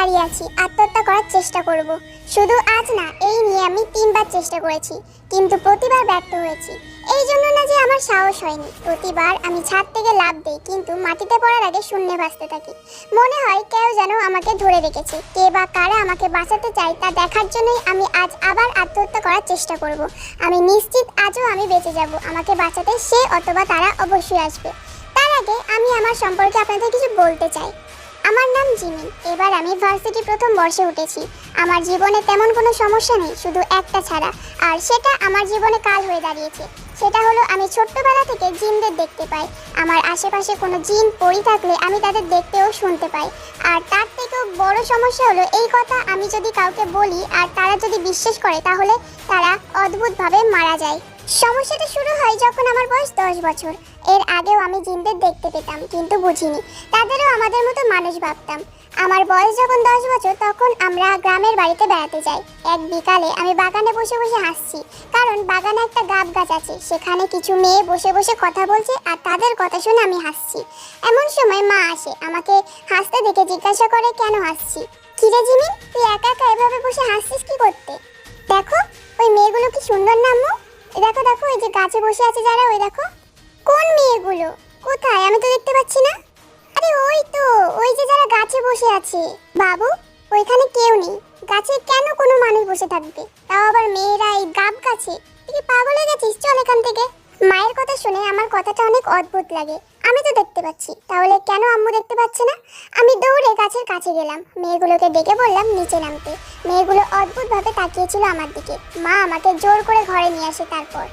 দাঁড়িয়ে আছি, আত্মহত্যা করার চেষ্টা করব। শুধু আজ না, এই নিয়ে আমি 3বার চেষ্টা করেছি, কিন্তু প্রতিবার ব্যর্থ হয়েছি। এই জন্য না যে আমার সাহস হয়নি, প্রতিবার আমি ছাদ থেকে লাফ দিই, কিন্তু মাটিতে পড়ার আগে শূন্যে ভাসতে থাকি। মনে হয় কেউ যেন আমাকে ধরে রেখেছে, কে বা কারা আমাকে বাঁচাতে চায় তা দেখার জন্যই আমি আজ আবার আত্মহত্যা করার চেষ্টা করব। আমি নিশ্চিত আজও আমি বেঁচে যাব, আমাকে বাঁচাতে সে অথবা তারা অবশ্যই আসবে। তার আগে আমি আমার সম্পর্কে আপনাদের কিছু বলতে চাই। আমার নাম জিমিন, এবার আমি ভার্সিটি প্রথম বর্ষে উঠেছি। আমার জীবনে তেমন কোনো সমস্যা নেই, শুধু একটা ছাড়া, আর সেটা আমার জীবনে কাল হয়ে দাঁড়িয়েছে। সেটা হলো আমি ছোট্টবেলা থেকে জিনদের দেখতে পাই। আমার আশেপাশে কোনো জিন পড়ে থাকলে আমি তাদের দেখতে ও শুনতে পাই। আর তার থেকেও বড় সমস্যা হলো এই কথা আমি যদি কাউকে বলি আর তারা যদি বিশ্বাস করে, তাহলে তারা অদ্ভুতভাবে মারা যায়। সমস্যাটা শুরু হয় যখন আমার বয়স 10 বছর। এর আগেও আমি জিনদের দেখতে পেতাম, কিন্তু বুঝিনি, তাদেরও আমাদের মতো মানুষ ভাবতাম। আমার বয়স যখন 10 বছর, তখন আমরা গ্রামের বাড়িতে বেড়াতে যাই। এক বিকালে আমি বাগানে বসে বসে হাসছি, কারণ বাগানে একটা গাব গাছ আছে, সেখানে কিছু মেয়ে বসে বসে কথা বলছে আর তাদের কথা শুনে আমি হাসছি। এমন সময় মা আসে, আমাকে হাসতে দেখে জিজ্ঞাসা করে কেন হাসছি। কিরে জিমিন, তুই একা একা এভাবে বসে হাসছিস কি করতে? দেখো ওই মেয়েগুলো কি সুন্দর না আম্মু? দেখো দেখো, ওই যে গাছে বসে আছে যারা, ওই দেখো। কোন মেয়েগুলো? কোথায়? আমি তো দেখতে পাচ্ছি না। আরে ওই তো, ওই যে যারা গাছে বসে আছে। বাবু, ওইখানে কেউ নেই, গাছে কেন কোনো মানুষ বসে থাকবে, তাও আবার মেয়েরা এই গাব গাছে? তুই কি পাগল হয়ে গেছিস? চল এখান থেকে। মায়ের কথা শুনে আমার কথাটা অনেক অদ্ভুত লাগে। আমি তো দেখতে পাচ্ছি, তাহলে কেন আম্মু দেখতে পাচ্ছে না? আমি দৌড়ে গাছের কাছে গেলাম, মেয়েগুলোকে ডেকে বললাম নিচে নামতে। মেয়েগুলো অদ্ভুতভাবে তাকিয়েছিল আমার দিকে। মা আমাকে জোর করে ঘরে নিয়ে আসে। তারপর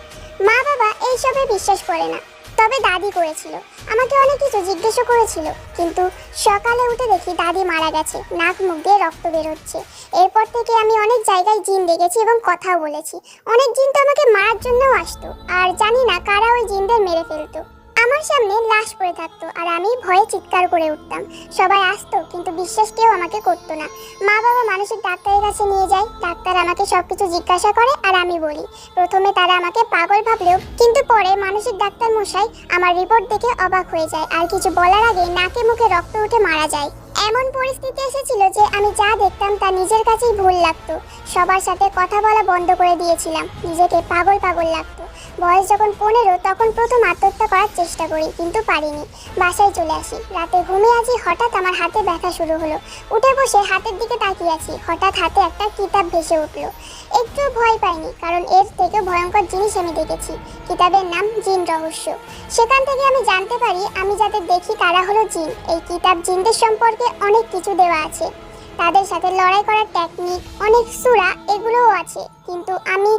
মা বাবা এইসবে বিশ্বাস করে না, তবে দাদি করেছিল। আমাকে অনেক কিছু জিজ্ঞাসা করেছিল, কিন্তু সকালে উঠে দেখি দাদি মারা গেছে, নাক মুখ দিয়ে রক্ত বের হচ্ছে। এরপর থেকে আমি অনেক জায়গায় জিন দেখেছি এবং কথাও বলেছি। অনেক জিন তো আমাকে মারার জন্যও আসতো, আর জানি না কারা ওই জিনদের মেরে ফেলতো। আমার সামনে লাশ পড়ে থাকতো আর আমি ভয়ে চিৎকার করে উঠতাম। সবাই আসতো, কিন্তু বিশ্বাস কেউ আমাকে করতো না। মা বাবা মানসিক ডাক্তারের কাছে নিয়ে যায়, ডাক্তার আমাকে সবকিছু জিজ্ঞাসা করে আর আমি বলি। প্রথমে তারা আমাকে পাগল ভাবলেও কিন্তু পরে মানসিক ডাক্তার মশাই আমার রিপোর্ট দেখে অবাক হয়ে যায়, আর কিছু বলার আগে নাকে মুখে রক্ত উঠে মারা যায়। এমন পরিস্থিতি এসেছিল যে আমি যা দেখতাম তা নিজের কাছেই ভুল লাগতো। সবার সাথে কথা বলা বন্ধ করে দিয়েছিলাম, নিজেকে পাগল পাগল লাগতো। বয়স যখন 15, তখন প্রথম আত্মহত্যা করার চেষ্টা করি, কিন্তু পারিনি। বাসায় চলে আসি, রাতে ঘুমিয়ে আছি, হঠাৎ আমার হাতে ব্যথা শুরু হলো। উঠে বসে হাতের দিকে তাকিয়ে আছি, হঠাৎ হাতে একটা কিতাব ভেসে উঠলো। একটু ভয় পাইনি, কারণ এর থেকে ভয়ঙ্কর জিনিস আমি দেখেছি। কিতাবের নাম জিন রহস্য। সেখান থেকে আমি জানতে পারি আমি যাদের দেখি তারা হলো জিন। এই কিতাব জিনদের সম্পর্কে অনেক কিছু দেওয়া আছে, তাদের সাথে লড়াই করার টেকনিক, অনেক সূরা এগুলোও আছে, কিন্তু আমি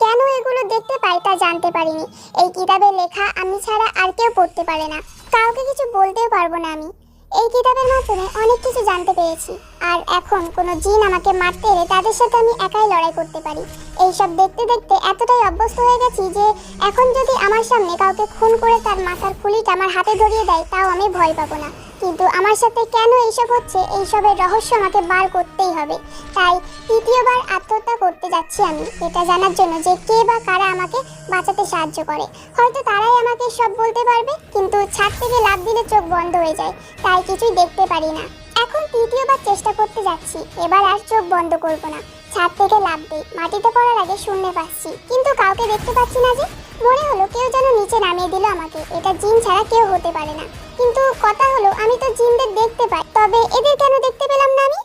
কেন এগুলো দেখতে পাই তা জানতে পারিনি। এই কিতাবে লেখা আমি ছাড়া আর কেউ পড়তে পারে না, কাউকে কিছু বলতেও পারবো না আমি। এই কিতাবের মাধ্যমে অনেক কিছু জানতে পেরেছি, আর এখন কোনো জিন আমাকে মারতে এলে তাদের সাথে আমি একাই লড়াই করতে পারি। এইসব দেখতে দেখতে এতটাই অভ্যস্ত হয়ে গেছি যে এখন যদি আমার সামনে কাউকে খুন করে তার মাথার খুলিটা আমার হাতে ধরিয়ে দেয়, তাও আমি ভয় পাবো না। কিন্তু আমার সাথে কেন এইসব হচ্ছে, এইসবের রহস্য আমাকে বার করতেই হবে। তাই তৃতীয়বার আত্মহত্যা করতে যাচ্ছি আমি, এটা জানার জন্য যে কে বা কারা আমাকে বাঁচাতে সাহায্য করে। হয়তো তারাই আমাকে সব বলতে পারবে, কিন্তু ছাদ থেকে লাফ দিলে চোখ বন্ধ হয়ে যায়, তাই কিছুই দেখতে পারি না। এখন তৃতীয়বার চেষ্টা করতে যাচ্ছি, এবার আর চোখ বন্ধ করব না। ছাদ থেকে লাফ দিই, মাটিতে পড়ার আগে শূন্যে পাচ্ছি, কিন্তু কাউকে দেখতে পাচ্ছি না যে। মনে হলো কেউ যেন নিচে নামিয়ে দিল আমাকে, এটা জিন ছাড়া কেউ হতে পারে না। কিন্তু কথা হলো আমি তো জিনদের দেখতে পাই, তবে এদের কেন দেখতে পেলাম না আমি?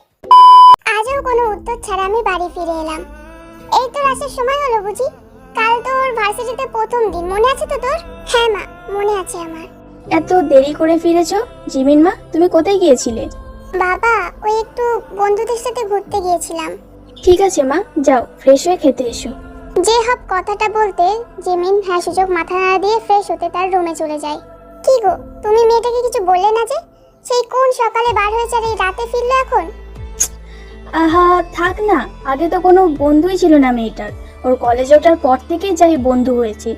আজও কোনো উত্তর ছাড়া আমি বাড়ি ফিরে এলাম। এই তো আসার সময় হলো বুঝি? কাল তোর ভার্সিটিতে প্রথম দিন, মনে আছে তো তোর? হ্যাঁ মা, মনে আছে আমার। এত দেরি করে ফিরেছো জিমিন মা, তুমি কোথায় গিয়েছিলে? বাবা, ওই একটু বন্ধুদের সাথে ঘুরতে গিয়েছিলাম। ঠিক আছে মা, যাও ফ্রেশ হয়ে খেতে এসো। যে হব কথাটা বলতে জিমিন হ্যাঁ সুযোগ মাথা নাড়া দিয়ে ফ্রেশ হতে তার রুমে চলে যায়। কি গো, তুমি মেয়েটাকে কিছু বললে না যে? সেই কোন সকালে বার হয়েছে আর এই রাতে ফিরলো এখন? আহা থাক না, আগে তো কোনো বন্ধুই ছিল না মেয়েটার। ওর কলেজে ওঠার পর থেকে যাই বন্ধু হয়েছে।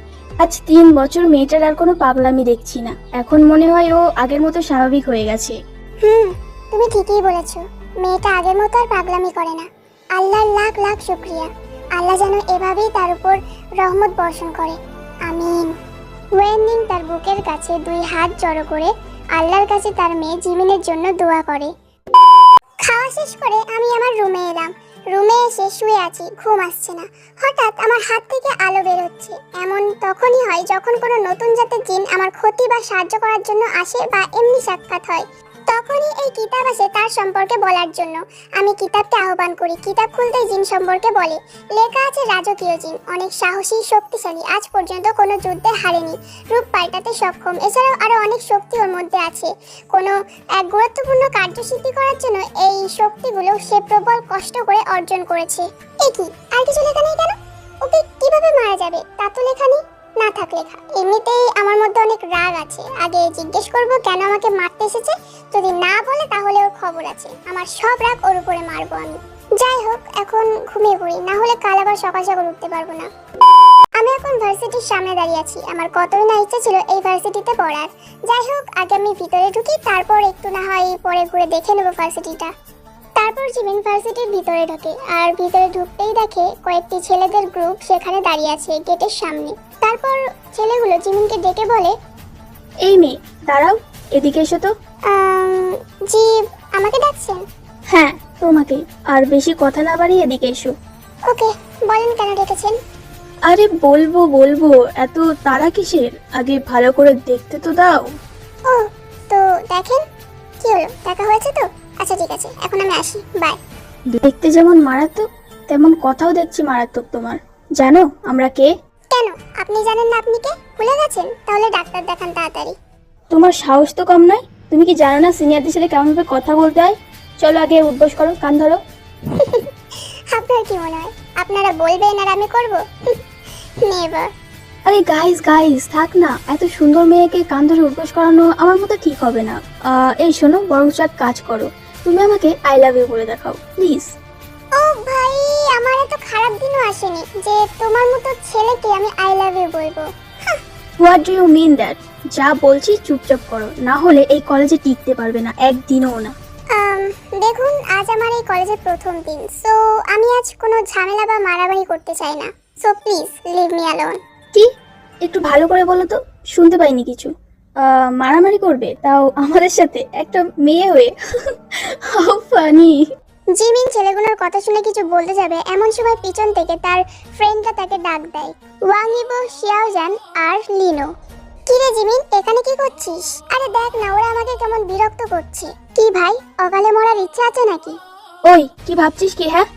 আজ 3 বছর মেয়েটার আর কোনো পাগলামি দেখছি না। এখন মনে হয় ও আগের মতো স্বাভাবিক হয়ে গেছে। তুমি ঠিকই বলেছো, মেয়েটা আগের মতো আর পাগলামি করে না। আল্লাহর লাখ লাখ শুকরিয়া, আল্লাহ যেন এভাবেই তার উপর রহমত বর্ষণ করে, আমিন। ওয়েনদিন তার বুকের কাছে 2 হাত জড়ো করে আল্লাহর কাছে তার মেয়ে জিমিনের জন্য দোয়া করে। খাওয়া খাওয়া শেষ করে আমি আমার রুমে এলাম। রুমে এসে শুয়ে আছি, ঘুম আসছে না। হঠাৎ আমার হাত থেকে আলো বের হচ্ছে। এমন তখনই হয় যখন কোনো নতুন জাতের জিন আমার ক্ষতি বা সাহায্য করার জন্য আসে বা এমনি সাক্ষাৎ হয়। তখনই এই কিতাব আসে তার সম্পর্কে বলার জন্য। আমি কিতাবকে আহ্বান করি। কিতাব খুলতেই জিন সম্পর্কে বলে। লেখা আছে রাজকীয় জিন, অনেক সাহসী, শক্তিশালী, আজ পর্যন্ত কোনো যুদ্ধে হারেনি, রূপ পাল্টাতে সক্ষম। এছাড়াও আরো অনেক শক্তি ওর মধ্যে আছে। কোনো এক গুরুত্বপূর্ণ কার্যসিদ্ধি করার জন্য এই শক্তিগুলো সে প্রবল কষ্ট করে অর্জন করেছে। এ কি, আর কিছু লেখা নেই কেন? ওকে কিভাবে মারা যাবে তা তো লেখা নেই। না থাক লেখা। এমনিতেই আমার মধ্যে অনেক রাগ আছে। আগে জিজ্ঞেস করব কেন আমাকে মারতে এসেছে। যদি না বলে তাহলে ওর খবর আছে। আমার সব রাগ ওর উপরে মারবো আমি। যাই হোক, এখন ঘুমিয়ে পড়ি, না হলে কাল আবার সকাল সকাল উঠতে পারবো না। আমি এখন ভার্সিটির সামনে দাঁড়িয়ে আছি। আমার কতই না ইচ্ছা ছিল এই ভার্সিটিতে পড়ার। যাই হোক, আগে আমি ভিতরে ঢুকি, তারপর একটু না হয় পরে ঘুরে দেখে নেবো ভার্সিটিটা। তারপর জিমিন ভার্সিটির ভিতরে ঢোকে, আর ভিতরে ঢুকতেই দেখে কয়েকটি ছেলেদের গ্রুপ সেখানে দাঁড়িয়ে আছে গেটের সামনে। তারপর ছেলেগুলো জিমিনকে ডেকে বলে, এই মেয়ে দাঁড়াও, এদিকে এসো তো। জি, আমাকে ডাকছেন? হ্যাঁ, তোমাকে। আর বেশি কথা না বাড়িয়ে এদিকে এসো। ওকে, বলেন কেন ডেকেছেন? আরে বলবো বলবো, এত তাড়া কিসের? আগে ভালো করে দেখতে তো দাও। ও, তো দেখেন। কি হলো, দেখা হয়েছে তো? আচ্ছা ঠিক আছে, এখন আমি আসি, বাই। দেখতে যেমন মারাত্মক, তেমন কথাও দেখছি মারাত্মক তোমার। জানো আমরা কে? কেন, আপনি জানেন না আপনি কে? ভুলে গেছেন? তাহলে ডাক্তার দেখান তাড়াতাড়ি। তোমার সাহস তো কম নয়। তুমি কি জানো না সিনিয়রদের সাথে কেমন ভাবে কথা বলতে হয়? চলো আগে উঠবস করো, কান ধরো। আপনার কি মনে হয় আপনারা বলবেন আর আমি করব? নেভার। আরে গাইস গাইস, থাক না, এত সুন্দর মেয়েকে কান ধরে উঠবস করানো আমার মতো ঠিক হবে না। এই শোনো, বরং এক কাজ করো, তুমি আমাকে আই লাভ ইউ বলে দেখাও প্লিজ। ও ভাই, আমার এত খারাপ দিনও আসেনি যে তোমার মতো ছেলেকে আমি আই লাভ ইউ বলবো। What do you mean that? যা বলছি চুপচাপ করো, না হলে এই কলেজে টিকতে পারবে না একদিনও না। দেখুন, আজ আমার এই কলেজের প্রথম দিন, সো আমি আজ কোনো ঝামেলা বা মারামারি করতে চাই না। So please leave me alone. কি? একটু ভালো করে বলো তো, শুনতে পাইনি কিছু। মারামারি করবে, তাও আমাদের সাথে, একটা মেয়ে হয়ে? How funny. জিমিন ছেলেগুলোর কথা শুনে কিছু বলতে যাবে, এমন সময় পিছন থেকে তার ফ্রেন্ডরা তাকে ডাক দেয়, ওয়াং ইবো, শিয়াওজান আর লিনো। কি রে জিমিন, এখানে কি করছিস? আরে দেখ না, ওরা আমাকে কেমন বিরক্ত করছে। কি ভাই, অকালে মরার ইচ্ছা আছে নাকি? ওই কি ভাবছিস কি? হ্যাঁ,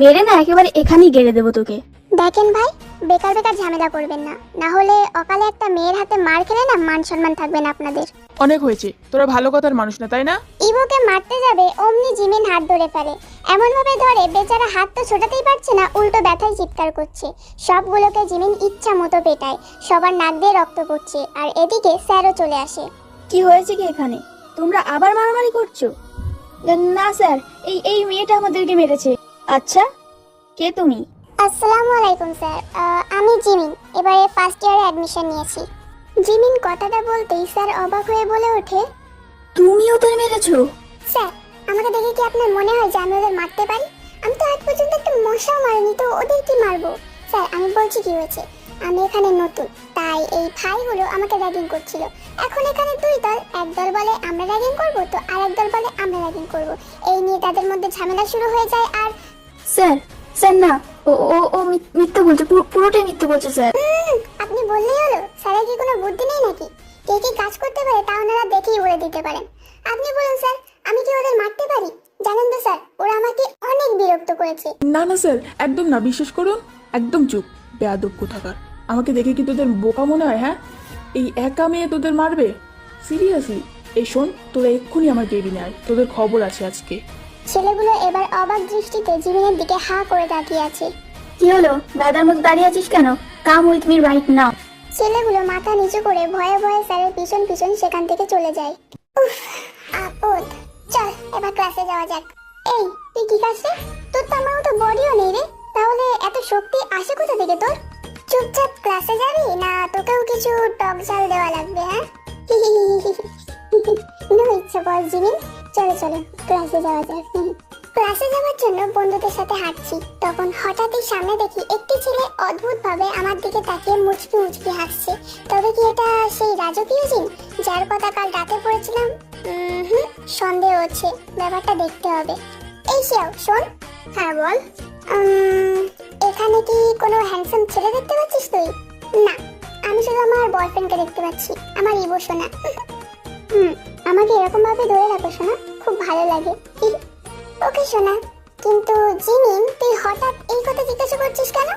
মেরে না একেবারে এখানেই গেড়ে দেবো তোকে। দেখেন ভাই, বেকার বেকার ঝামেলা করবেন না, না হলে অকালে একটা মেয়ের হাতে মার খেলে না মান সম্মান থাকবে না আপনাদের। অনেক হয়েছে, তোরা ভালো কথার মানুষ না, তাই না? ইবোকে মারতে যাবে অমনি জিমিন হাত ধরে ফেলে। এমন ভাবে ধরে বেচারা হাত তো ছোটাতেই পারছে না, উল্টো ব্যথায় চিৎকার করছে। সবগুলোকে জিমিন ইচ্ছা মতো পেটায়, সবার নাক দিয়ে রক্ত পড়ছে। আর এদিকে স্যারও চলে আসে। কি হয়েছে কি এখানে? তোমরা আবার মারামারি করছো? না স্যার, এই এই মেয়েটা আমাদেরকে মেরেছে। আচ্ছা, কে তুমি? আসসালামু আলাইকুম স্যার, আমি জিমিন, এবারে ফার্স্ট ইয়ারে অ্যাডমিশন নিয়েছি। জিমিন কথাটা বলতেই স্যার অবাক হয়ে বলে ওঠে, তুমি ওদের মেরেছো? স্যার, আমাকে দেখে কি আপনার মনে হয় যে আমি ওদের মারতে পারি? আমি তো আজ পর্যন্ত একটা মশাও মারিনি, তো ওদের কি মারবো? স্যার, আমি বলছি কি হয়েছে, আমি এখানে নতুন, তাই এই ভাইগুলো আমাকে র্যাগিং করছিল। এখন এখানে দুই দল, এক দল বলে আমরা র্যাগিং করব, তো আর এক দল বলে আমরা র্যাগিং করব। এই নিয়ে তাদের মধ্যে ঝামেলা শুরু হয়ে যায়। আর স্যার, স্যার না, ও ও ও মিথ্যে বলছে, পুরোটাই মিথ্যে বলছে স্যার। আপনি বললেই হলো? স্যারের কি কোনো বুদ্ধি নেই নাকি? কে কি কাজ করতে পারে তা ওনারা দেখেই বলে দিতে পারেন। আপনি বলুন স্যার, আমি কি ওদের মারতে পারি? জানেন তো স্যার, ওরা আমাকে অনেক বিরক্ত করেছে। না না স্যার, একদম না, বিশ্বাস করুন, একদম চুপ। বেয়াদব কোথাকার, আমাকে দেখে কি তোদের বোকা মনে হয়? হ্যাঁ, এই একা মেয়ে তোদের মারবে? সিরিয়াসলি? এই শোন, তোরা এক্ষুনি আমার কেবিনে আয়, তোদের খবর আছে আজকে। ছেলেগুলো এবার অবাক দৃষ্টিতে জিমিনের দিকে হা করে তাকিয়ে আছে। কি হলো, দাদার মতো দাঁড়িয়ে আছিস কেন? Come with me right now. ছেলেগুলো মাথা নিচু করে ভয়ে ভয়ে স্যারের পিছন পিছন সেখান থেকে চলে যায়। উফ, আপদ। চল এবার ক্লাসে যাওয়া যাক। এই, তুই কি কাছে? তোর তো আমার মতো বডিও নেই রে, তাহলে এত শক্তি আসে কোথা থেকে তোর? চুপচাপ ক্লাসে যাবি না তোকেও কিছু টক ঝাল দেওয়া লাগবে? হ্যাঁ, নো ইচ্ছা বল জিমিন। চলো চলো ক্লাসে যাওয়া যাক। ক্লাসে যাওয়ার জন্য বন্ধুদের সাথে হাঁটছি, তখন হঠাৎই সামনে দেখি একটি ছেলে অদ্ভুত ভাবে আমার দিকে তাকিয়ে মুচকি মুচকি হাসছে। তবে কি এটা সেই রাজকীয় জিন যার কথা কাল রাতে পড়েছিলাম? সন্দেহ হচ্ছে, ব্যাপারটা দেখতে হবে। এই শিয়াও শোন। হ্যাঁ বল। এখানে কি কোনো হ্যান্ডসাম ছেলে দেখতে পাচ্ছিস তুই? না, আমি শুধু আমার বয়ফ্রেন্ডকে দেখতে পাচ্ছি, আমার ইবো সোনা। আমাকে এরকম ভাবে ধরে রাখো সোনা, খুব ভালো লাগে। ওকে সোনা, কিন্তু জিমিন তুই হঠাৎ এই কথা জিজ্ঞাসা করছিস কেন?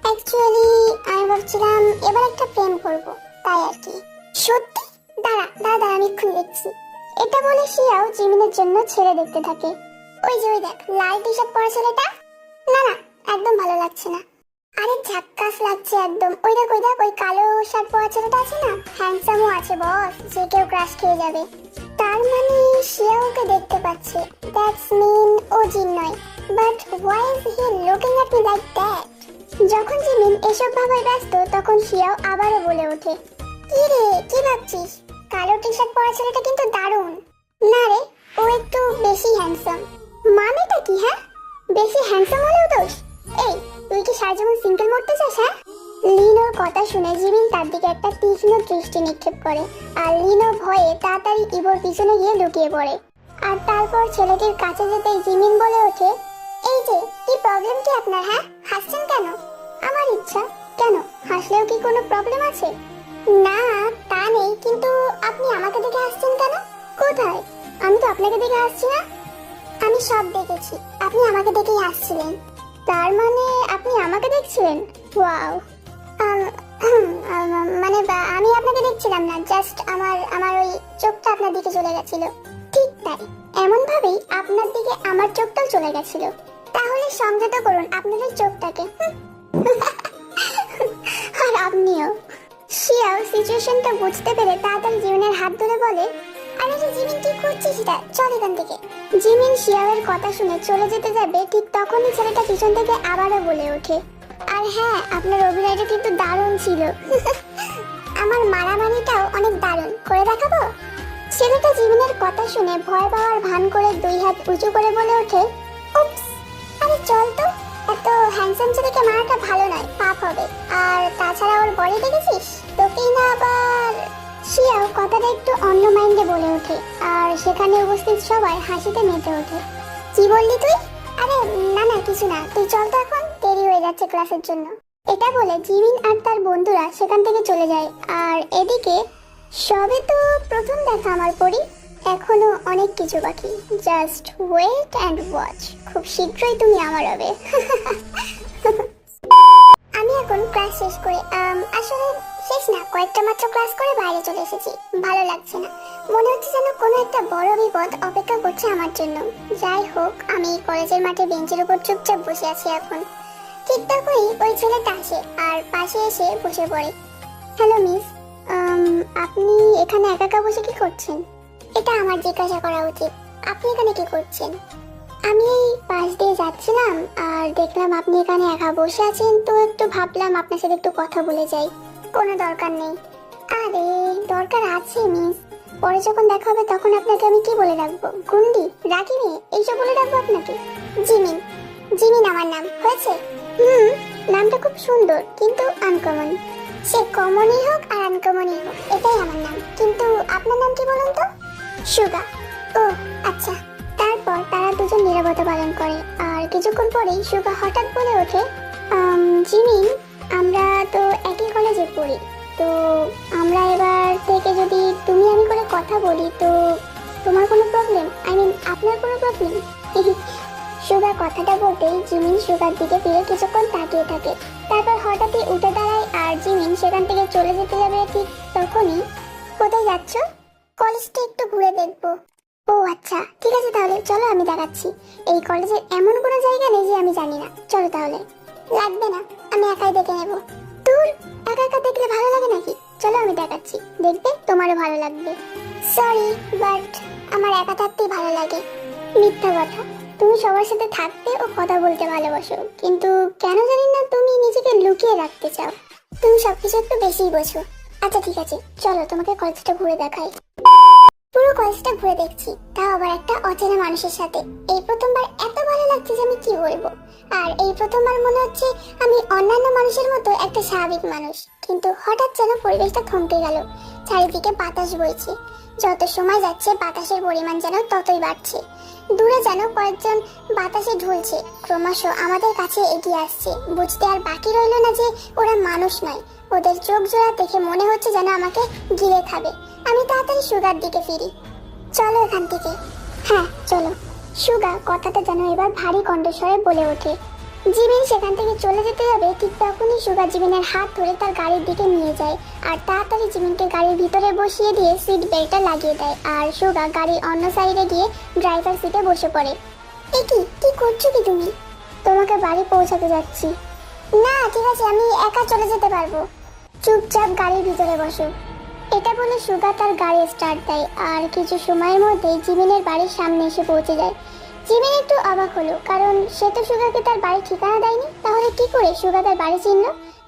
অ্যাকচুয়ালি আমি ভাবছিলাম এবার একটা প্রেম করব, তাই আর কি। সত্যি? দাঁড়া দাঁড়া দাঁড়া, আমি এক্ষুনি দেখছি। এটা বলে শিয়াও জিমিনের জন্য ছেলে দেখতে থাকে। ওই যে ওই দেখ, লাল টি শার্ট পরা ছেলেটা। না না, একদম ভালো লাগছে না। আরে ঝাক্কাস লাগছে একদম। ওই দেখ ওই দেখ, ওই কালো শার্ট পরা ছেলেটা আছে না, হ্যান্ডসামও আছে বস, যে কেউ ক্রাশ খেয়ে যাবে। তার মানে শিয়া ওকে দেখতে পাচ্ছে, দ্যাটস মিন ও জিন নয়। But why is he looking at me like that? যখন জিমিন এসব ভাবায় ব্যস্ত, তখন শিয়াও আবারও বলে ওঠে, কি রে কি ভাবছিস? কালো টি শার্ট পরা ছেলেটা কিন্তু দারুণ। না রে, ও একটু বেশি হ্যান্ডসাম। মানেটা কি? হ্যাঁ, বেশি হ্যান্ডসাম হলেও দোষ? এই তুই কি সারা জীবন সিঙ্গেল মরতে চাস? হ্যাঁ। লিনোর কথা শুনে জিমিন তার দিকে একটা তীক্ষ্ণ দৃষ্টি নিক্ষেপ করে, আর লিনো ভয়ে তাড়াতাড়ি ইবোর পিছনে গিয়ে লুকিয়ে পড়ে। আর তারপর ছেলেটির কাছে যেতেই জিমিন বলে ওঠে, এই যে কি প্রবলেম কি আপনার? হ্যাঁ, হাসছেন কেন? আমার ইচ্ছা। কেন, হাসলেও কি কোনো প্রবলেম আছে? না তা নেই, কিন্তু আপনি আমাকে দেখে হাসছেন কেন? কোথায়? আমি তো আপনাকে দেখে হাসছি না। আমি সব দেখেছি, আপনি আমাকে দেখেই হাসছিলেন। তার মানে আপনি আমাকে দেখছিলেন? ওয়াও। মানে আমি আপনাকে দেখছিলাম না, জাস্ট আমার ওই চোখটা আপনার দিকে চলে গেছিল। ঠিক তাই, এমন ভাবেই আপনার দিকে আমার চোখটাও চলে গেছিল। তাহলে সমঝোতা করুন আপনার ওই চোখটাকে। আর আপনিও। শিয়াও সিচুয়েশনটা বুঝতে পেরে তাড়াতাড়ি জিমিনের হাত ধরে বলে, আরে রে জিমিন, কি করছিস এটা? চল এখান থেকে। জিমিন শিয়াওয়ের কথা শুনে চলে যেতে যাবে, ঠিক তখনই ছেলেটা পিছন থেকে আবারও বলে ওঠে, আর হ্যাঁ, আপনার অভিনয়টা কিন্তু দারুণ ছিল। আমার মারামারিটাও অনেক দারুণ, করে দেখাবো? ছেলেটা জিমিনের কথা শুনে ভয় পাওয়ার ভান করে দুই হাত উঁচু করে বলে ওঠে, উপস, আরে চল তো, এত হ্যান্ডসাম ছেলেকে মারাটা ভালো নয়, পাপ হবে। আর তাছাড়া ওর বডি দেখেছিস? তোকেই না আবার। শিয়াও কথাটা একটু অন্য মাইন্ডে বলে ওঠে, আর সেখানে উপস্থিত সবাই হাসিতে মেতে ওঠে। কি বললি তুই? আরে না না, কিছু না, তুই চল তো, এখন দেরি হয়ে যাচ্ছে ক্লাসের জন্য। এটা বলে জিমিন আর তার বন্ধুরা সেখান থেকে চলে যায়। আর এদিকে সবে তো প্রথম দেখা আমার পরি, এখনো অনেক কিছু বাকি। জাস্ট ওয়েট অ্যান্ড ওয়াচ, খুব শীঘ্রই তুমি আমার হবে। আমি এখন ক্লাস শেষ করে আসলে শেষ না, কয়েকটা মাত্র ক্লাস করে বাইরে চলে এসেছি। ভালো লাগছে না, মনে হচ্ছে যেন কোনো একটা বড় বিপদ অপেক্ষা করছে আমার জন্য। যাই হোক, আমি কলেজের মাঠে বেঞ্চের উপর চুপচাপ বসে আছি এখন। ঠিক তখনই ওই ছেলেটা আসে আর পাশে এসে বসে পড়ে। হ্যালো মিস, আপনি এখানে একা একা বসে কি করছেন? এটা আমার জিজ্ঞাসা করা উচিত, আপনি এখানে কি করছেন? আমি এই পাশ দিয়ে যাচ্ছিলাম আর দেখলাম আপনি এখানে একা বসে আছেন, তো একটু ভাবলাম আপনার সাথে একটু কথা বলে যাই। কোনো দরকার নেই। আরে দরকার আছে মিস, পরে যখন দেখা হবে তখন আপনাকে আমি কি বলে রাখবো? গুন্ডি, রাখি মেয়ে, এইসব বলে রাখবো আপনাকে? জিমিন, জিমিন আমার নাম, হয়েছে? নামটা খুব সুন্দর, কিন্তু আনকমন। সে কমনই হোক আর আনকমনই হোক, এটাই আমার নাম। কিন্তু আপনার নাম কি বলুন তো? সুগা। ও আচ্ছা। তারপর তারা দুজন নীরবতা পালন করে, আর কিছুক্ষণ পরেই সুগা হঠাৎ বলে ওঠে, জিমিন, আমরা তো একই কলেজে পড়ি, তো আমরা এবার থেকে যদি তুমি আমি করে কথা বলি, তো তোমার কোনো প্রবলেম? আই মিন আপনার কোনো প্রবলেম? সুগা কথাটা বলতেই জিমিন সুগার দিকে ফিরে কিছুক্ষণ তাকিয়ে থাকে। তারপর হঠাৎই উঠে দাঁড়ায় আর জিমিন সেখান থেকে চলে যেতে যাবে। ঠিক তখনই, কোথায় যাচ্ছ? কলেজটা একটু ঘুরে দেখবো। ও আচ্ছা, ঠিক আছে, তাহলে চলো আমি দেখাচ্ছি। এই কলেজের এমন কোনো জায়গা নেই যে আমি জানি না, চলো তাহলে। লাগবে না, আমি একাই দেখে নেব। দূর, একা একা দেখলে ভালো লাগে নাকি? চলো আমি দেখাচ্ছি, দেখবে তোমারও ভালো লাগবে। সরি, বাট আমার একা থাকতেই ভালো লাগে। মিথ্যা কথা, তুমি সবার সাথে থাকতে ও কথা বলতে ভালোবাসো, কিন্তু কেন জানি না তুমি নিজেকে লুকিয়ে রাখতে চাও। তুমি সবকিছু একটু বেশিই বোঝো। আচ্ছা ঠিক আছে, চলো তোমাকে কলেজটা ঘুরে দেখাই। পুরো কলেজটা ঘুরে দেখছি, তাও আবার একটা অচেনা মানুষের সাথে। এই প্রথমবার এত ভালো লাগছে যে আমি কি বলবো। আর এই প্রথমবার মনে হচ্ছে আমি অন্যান্য মানুষের মতো একটা স্বাভাবিক মানুষ। কিন্তু হঠাৎ যেন পরিবেশটা থমকে গেল, চারিদিকে বাতাস বইছে। যত সময় যাচ্ছে বাতাসের পরিমাণ যেন ততই বাড়ছে। দূরে যেন কয়েকজন বাতাসে ঝুলছে, ক্রমশ আমাদের কাছে এগিয়ে আসছে। বুঝতে আর বাকি রইল না যে ওরা মানুষ নয়। ওদের চোখ জোড়া দেখে মনে হচ্ছে যেন আমাকে গিলে খাবে। আমি তাড়াতাড়ি সুগার দিকে ফিরি। চলো এখান থেকে। হ্যাঁ চলো। সুগা কথাটা যেন এবার ভারী কণ্ঠস্বরে বলে ওঠে। জিমিন সেখান থেকে চলে যেতে যাবে, ঠিক তখনই সুগা জিমিনের হাত ধরে তার গাড়ির দিকে নিয়ে যায় আর তাড়াতাড়ি জিমিনকে গাড়ির ভিতরে বসিয়ে দিয়ে সিট বেল্টটা লাগিয়ে দেয়। আর সুগা গাড়ির অন্য সাইডে গিয়ে ড্রাইভার সিটে বসে পড়ে। কি করছো কি তুমি? তোমাকে বাড়ি পৌঁছাতে যাচ্ছি। না ঠিক আছে, আমি একা চলে যেতে পারবো। চুপচাপ গাড়ির ভিতরে বসো। এটা বলে সুগা তার গাড়ি স্টার্ট দেয় আর কিছু সময়ের মধ্যেই জিমিনের বাড়ির সামনে এসে পৌঁছে যায়। জিমিন একটু অবাক হলো, কারণ সে তো সুগাকে তার বাড়ির ঠিকানা দেয়নি। তাহলে কি করে সুগা তার বাড়ি চিনল?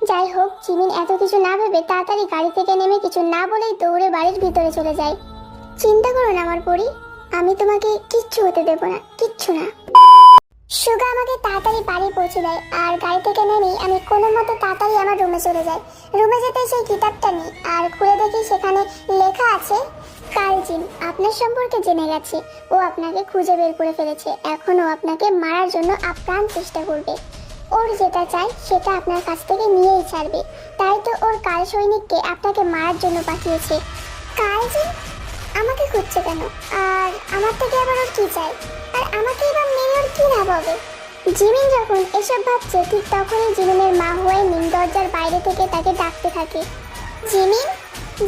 যাই হোক, জিমিন এত কিছু না ভেবে তাড়াতাড়ি গাড়ি থেকে নেমে কিছু না বলেই দৌড়ে বাড়ির ভিতরে চলে যায়। চিন্তা করো না আমার পরি, আমি তোমাকে কিচ্ছু হতে দেব না, কিচ্ছু না। সুগা আমাকে তাড়াতাড়ি বাড়ি পৌঁছে দেয় আর গাড়ি থেকে নেমেই আমি কোনো মতো তাড়াতাড়ি আমার রুমে চলে যাই। রুমে যেতে সেই কিতাবটা নিই আর খুলে দেখি সেখানে লেখা আছে, কালজিন আপনার সম্পর্কে জেনে গেছে। ও আপনাকে খুঁজে বের করে ফেলেছে। এখন ও আপনাকে মারার জন্য আপ্রাণ চেষ্টা করবে। ওর যেটা চাই সেটা আপনার কাছ থেকে নিয়েই ছাড়বে। তাই তো ওর কাল সৈনিককে আপনাকে মারার জন্য পাঠিয়েছে। কালজিন আমাকে খুঁজছে কেন? আর আমার থেকে আবার ওর কি চাই? আর আমাকে এবার মেরে ওর কি লাভ হবে? জিমিন যখন এসব ভাবছে, ঠিক তখনই জিমিনের মা হুয়াইমিন দরজার বাইরে থেকে তাকে ডাকতে থাকে। জিমিন,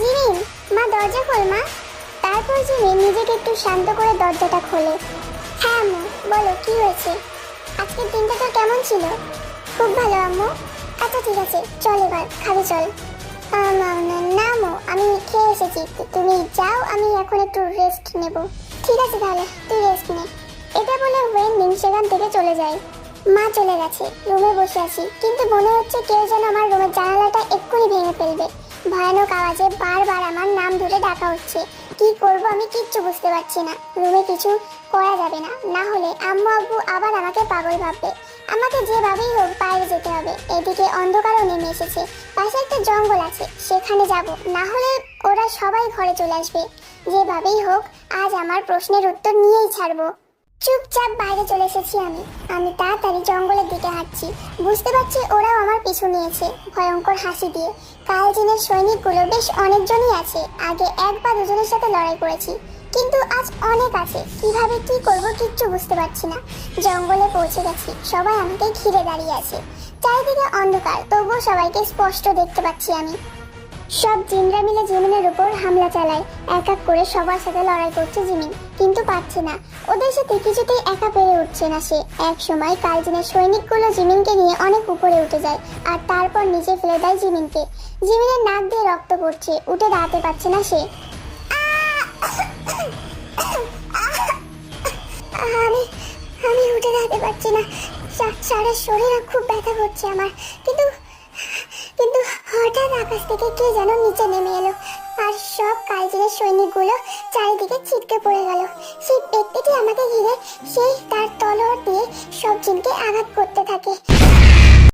জিমিন, মা দরজা খোল মা। তারপর জিমিন নিজেকে একটু শান্ত করে দরজাটা খোলে। হ্যাঁ আম্মু, বলো কি হয়েছে? আজকের দিনটা তোর কেমন ছিল? খুব ভালো আম্মু। আচ্ছা ঠিক আছে, চল এবার খাবে চল। না আম্মু, আমি খেয়ে এসেছি, তুমি যাও, আমি এখন একটু রেস্ট নেব। ঠিক আছে তাহলে, তুই রেস্ট নে। এটা বলে ওয়েনমিন সেখান থেকে চলে যায়। মা চলে গেছে, রুমে বসে আছি, কিন্তু মনে হচ্ছে কেউ যেন আমার রুমের জানালাটা এক্ষুনি ভেঙে ফেলবে। ভয়ানক আওয়াজে বারবার আমার নাম ধরে ডাকা হচ্ছে। কি করব আমি কিচ্ছু বুঝতে পারছি না। রুমে কিছু করা যাবে না, না হলে আম্মু আব্বু আবার আমাকে পাগল ভাববে। আমাকে যেভাবেই হোক বাইরে যেতে হবে। এদিকে অন্ধকারও নেমে এসেছে। পাশে একটা জঙ্গল আছে, সেখানে যাব, না হলে ওরা সবাই ঘরে চলে আসবে। যেভাবেই হোক আজ আমার প্রশ্নের উত্তর নিয়েই ছাড়বো। চুপচাপ বাইরে চলে এসেছি আমি তাড়াতাড়ি জঙ্গলের দিকে হাঁটছি। বুঝতে পারছি ওরাও আমার পিছু নিয়েছে, ভয়ঙ্কর হাসি দিয়ে। কালজিনের সৈনিকগুলো বেশ অনেকজনই আছে। আগে এক বা দুজনের সাথে লড়াই করেছি, কিন্তু আজ অনেক আছে। কিভাবে কি করব কিচ্ছু বুঝতে পারছি না। জঙ্গলে পৌঁছে গেছি, সবাই আমাকে ঘিরে দাঁড়িয়ে আছে। চারিদিকে অন্ধকার, তবুও সবাইকে স্পষ্ট দেখতে পাচ্ছি আমি। সব জিনরা মিলে জিমিনের উপর হামলা চালায়। এক এক করে সবার সাথে লড়াই করছে জিমিন, কিন্তু পারছে না। ওদের সাথে কিছুতেই একা পেরে উঠছে না সে। এক সময় কালজিনের সৈনিকগুলো জিমিনকে নিয়ে অনেক উপরে উঠে যায় আর তারপর নিচে ফেলে দেয় জিমিনকে। জিমিনের নাক দিয়ে রক্ত পড়ছে, উঠে দাঁড়াতে পারছে না সে। আমি উঠে দাঁড়াতে পারছি না, সারা শরীরে খুব ব্যথা করছে আমার। কিন্তু হঠাৎ আকাশ থেকে কে যেন নিচে নেমে এলো আর সব কালজিনের সৈনিকগুলো চারিদিকে ছিটকে পড়ে গেল। সেই ব্যক্তিটি আমাকে ঘিরে সেই তার তলোয়ার দিয়ে সব জিনকে আঘাত করতে থাকে।